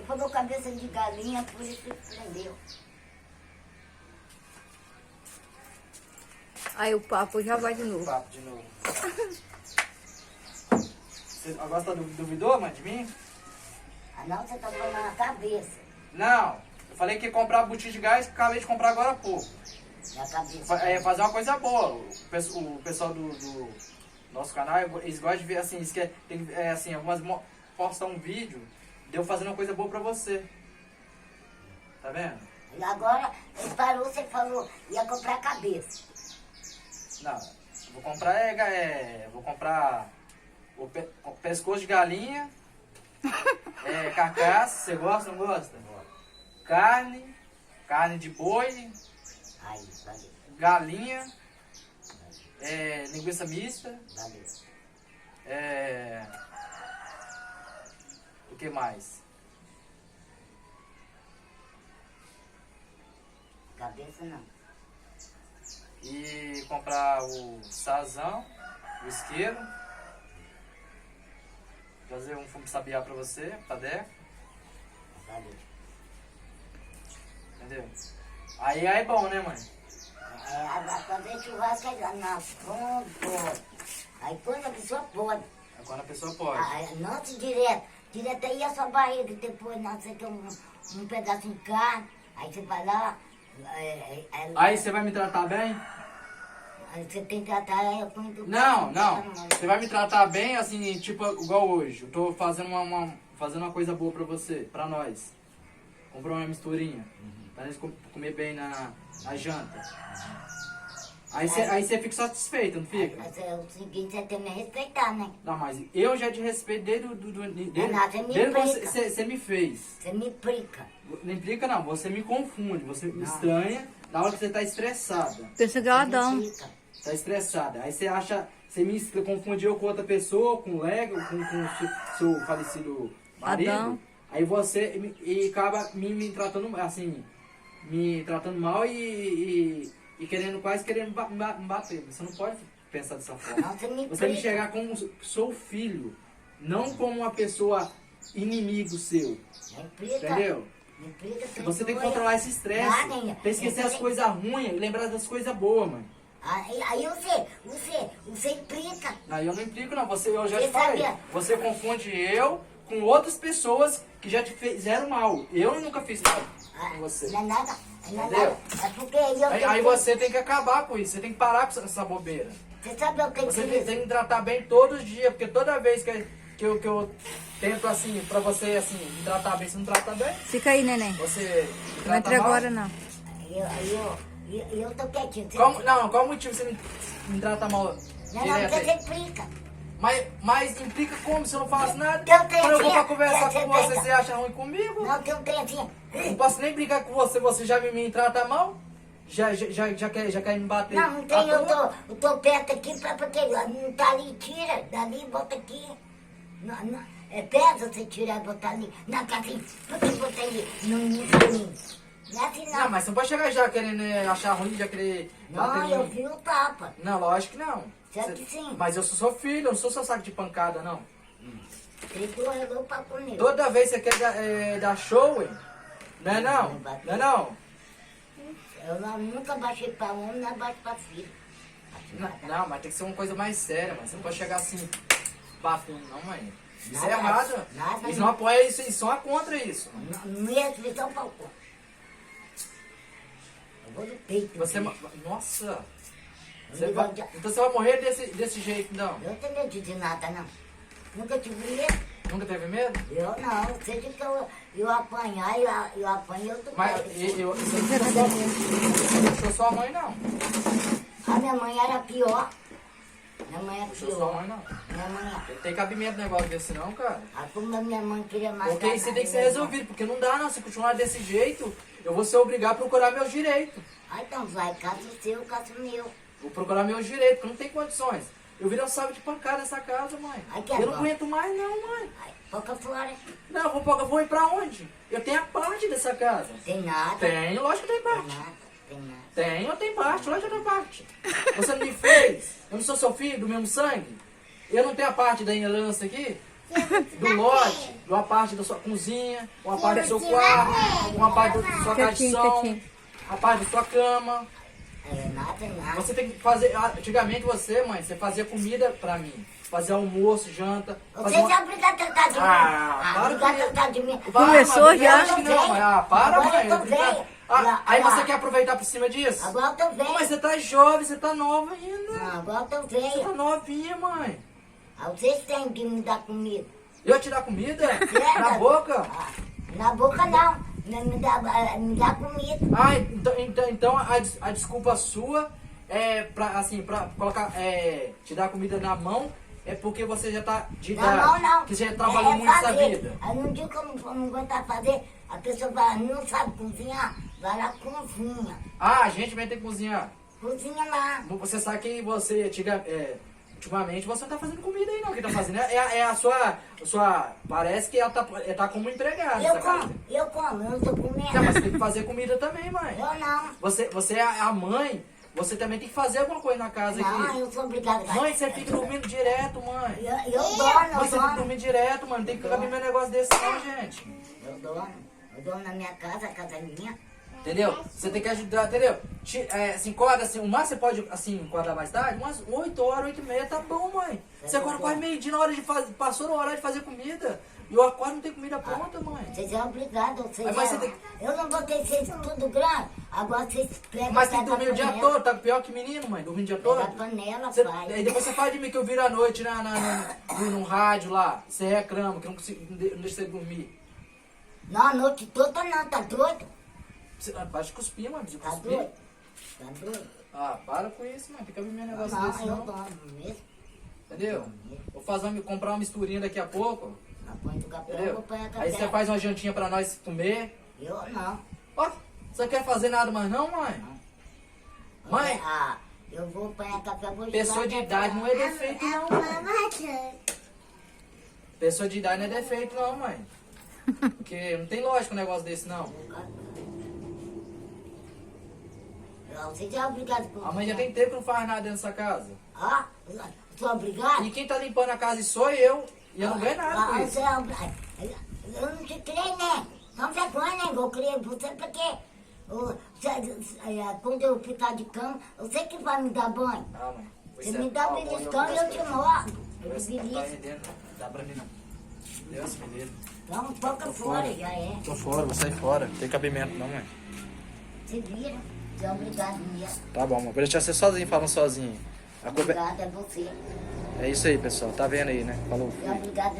falou cabeça de galinha, por isso que prendeu. Aí o papo já vai de novo. Papo de novo. Você agora tá duvidou, mãe, de mim? Ah não, você tá falando na cabeça. Não. Eu falei que ia comprar botija de gás que acabei de comprar agora há pouco. Na cabeça. Fazer uma coisa boa. O pessoal do nosso canal, eles gostam de ver assim, eles querem, assim, algumas postar um vídeo de eu fazendo uma coisa boa pra você. Tá vendo? E agora, ele parou, você falou, ia comprar a cabeça. Não, vou comprar o pescoço de galinha, carcaça, você gosta, não gosta? Carne de boi, Aí, valeu, galinha, linguiça mista, valeu. o que mais? Cabeça não. E comprar o sazão, o isqueiro, fazer um fumo de sabiá pra você, pra Deca, Valeu. entendeu? Aí é bom, né, mãe? Agora fazer churrasco é na ponta. Aí quando a pessoa pode. É quando a pessoa pode. Não se direto. Direto aí a sua barriga, depois não, você tem um pedacinho de carne, aí você vai lá. Aí você vai me tratar bem? Aí você tem que tratar ela com educação. Não. Você vai me tratar bem, assim, tipo, igual hoje. Eu tô fazendo fazendo uma coisa boa pra você, pra nós. Comprou uma misturinha. Pra nós comer bem na janta. Aí você fica satisfeito, não fica? Mas é o seguinte, você tem que me respeitar, né? Não, mas eu já te respeito desde você me desde que implica. você me fez. Você me implica. Não implica não, você me confunde, você me estranha na hora que você tá estressada. Pensa que é o Me Adão. implica. Tá estressada. Aí você acha, você me confundiu com outra pessoa, com o Lego, com o seu falecido marido. Adão. Aí você acaba me tratando assim, me tratando mal e quase querendo me bater. Você não pode pensar dessa forma. Não, você me implica. Você me enxergar como seu filho, não como uma pessoa inimigo seu. Me implica. Entendeu? Me implica. Você tem que controlar esse estresse. Nada, Tem que esquecer as coisas ruins e lembrar das coisas boas, mãe. Aí você implica. Aí eu não implico não, eu já Você te falei. sabia? Você confunde eu com outras pessoas que já te fizeram mal. Eu nunca fiz mal com você. Não é nada. Não é Entendeu? nada. É porque eu Aí você tem que acabar com isso, você tem que parar com essa bobeira. Você sabe o que Você que tem que me tratar bem todos os dias, porque toda vez que eu tento assim, pra você assim, me tratar bem, você não trata bem, Fica aí, neném. você me Não trata entra mal. agora, não. Eu tô quietinho. Qual motivo você me trata mal Não, direto porque aí? você implica. Mas implica como se eu não faço nada? Eu tenho Quando eu vou pra que- conversar você com você, pensa. você acha ruim comigo? Não, tem um trem assim. Não posso nem brincar com você, você já me trata mal? Já quer me bater? Não, não tem, à toa? eu tô perto aqui porque não tá ali, tira, dali, bota aqui. Não, é perto você tirar e botar ali. Não, tá assim, porque botar ali no caminho. Não é assim Não, não. mas você não pode chegar já querendo achar ruim, já querer bater Não, em eu mim. vi o tapa. Não, lógico que não. Certo que sim. Mas eu sou seu filho, eu não sou seu saco de pancada, não. Você correu pra comigo. Toda vez você quer dar show, hein? Não é não? Não é não? Eu nunca baixei pra homem, não baixo pra filho. Não, mas tem que ser uma coisa mais séria, mas você não pode chegar assim, batendo, não, mãe. Isso é Nada, errado. nada. Eles não apoiam isso, eles são contra isso. Não ia divisar um palco. Eu vou no peito. Você, filho. nossa. Eu Então você vai morrer desse jeito, não? não tenho medo de nada, não. Nunca tive medo. Nunca teve medo? Eu não. Seja que eu apanhar, eu apanho, eu tô Mas perto. você não puxou sua mãe, não. A minha mãe era pior. Minha mãe era Puxou sua pior. mãe, não. Minha mãe era. Não tem cabimento negócio desse, não, cara. Como a minha mãe queria matar. Porque isso tem que ser resolvido, porque não dá, não. Se continuar desse jeito, eu vou ser obrigado a procurar meus direitos. Ah, então vai, caso seu, caso meu. Vou procurar meus direitos, porque não tem condições. Eu virei um sábio de pancada nessa casa, mãe. Ai, que Eu não agora? aguento mais, não, mãe. Ai, pouca fora. Não, eu vou ir pra onde? Eu tenho a parte dessa casa. Tem nada. Tenho, lógico que tem Tem parte. nada. Tem nada. Tenho, eu tenho parte, lógico que eu tenho parte. Você não me fez? Eu não sou seu filho, do mesmo sangue? Eu não tenho a parte da herança aqui? do lote, uma parte da sua cozinha, uma parte do seu quarto, uma parte da sua caixa de Quietinho, som, quietinho. a parte da sua cama. Nada. Você tem que fazer. Antigamente você, mãe, você fazia comida pra mim. Fazia almoço, janta. Você Fazia uma... já obrigado a tratar de mim. para Obrigado a tratar de mim. Começou mãe, já? acho que não, mãe. Para, Agora mãe. eu tô velha. Aí Agora- você quer aproveitar por cima disso? Agora eu tô Mas velha. você tá jovem, você tá nova ainda. Agora eu tô Você tá velha. novinha, mãe. Vocês têm que me dar comida. Eu te dar comida? É, Na mas- boca? Na boca não. Me dá comida. Então a desculpa sua é pra colocar, te dar comida na mão é porque você já tá de idade. Não. Que já trabalhou muito nessa fazer. vida. Aí num dia que eu não aguentar fazer, a pessoa vai, não sabe cozinhar, vai lá cozinha. A gente vai ter que cozinhar. Cozinha lá. Você sabe que você, ultimamente, você não tá fazendo comida aí não. Quem tá fazendo é a sua... Parece que ela tá como empregada. Eu nessa casa. como, eu não tô comendo. Não, mas você tem que fazer comida também, mãe. Eu não. Você é a mãe, você também tem que fazer alguma coisa na casa Não, aqui. eu sou obrigada. Mãe, você fica dormindo direto, mãe. Eu Mãe, você fica dono. dormindo direto, mano. Tem que ficar vivendo um negócio desse não, gente. Eu dono na minha casa, a casa é minha. Entendeu? Você tem que ajudar, entendeu? Assim, enquadra assim, o máximo você pode, assim, enquadrar mais tarde, umas 8 horas, 8h30, tá bom, mãe. Você acorda quase meio-dia na hora de fazer, passou na hora de fazer comida. E eu acordo não tem comida pronta, mãe. Vocês são obrigados. Mas você tem- Eu não botei vocês tudo grande. Agora vocês pegam. Mas tem que pega dormir o a dia panela, todo, tá pior que menino, mãe, dormindo o dia todo. Pega a panela, Aí pai. depois você fala de mim que eu viro à noite no rádio lá, você reclama, que eu não consigo, não deixa você dormir. Não, a noite toda não, tá doido? Para de cuspir, mano, de Tá cuspir. doido? Tá doido? Ah, para com isso, mano, tem que abrir meu negócio Não, desse eu não. dono mesmo. Entendeu? Vou comprar uma misturinha daqui a pouco, Põe do café, eu entendeu? vou pôr a Aí café. você faz uma jantinha pra nós comer. Eu não. Ó, você não quer fazer nada mais não, mãe? Mãe, Eu vou pôr a café, vou pessoa de idade não é defeito não, mãe. Pessoa de idade não é defeito não, mãe. Porque não tem lógica um negócio desse não. Não, você já é obrigado por A mãe já tem tempo que não faz nada dentro dessa casa. sou obrigado? E quem tá limpando a casa sou eu. E eu não ganho nada com isso. Você é obrigado. Eu não te criei, né? Não vergonha, né? Eu criei você porque quando eu ficar de cama, você que vai me dar banho. Ah, mãe. Você me dá beliscão e eu te morro. Eu Tá belisco. rendendo. Dá pra mim não. Deus me livre. Então, toca fora, já é. Tô fora, vou sair fora. Não tem cabimento não, mãe. Se vira. Você é obrigado mesmo. Tá bom, mãe. Vou deixar você sozinho, falando sozinho. A culpa Obrigado é você. é isso aí, pessoal. Tá vendo aí, né? Falou. É obrigado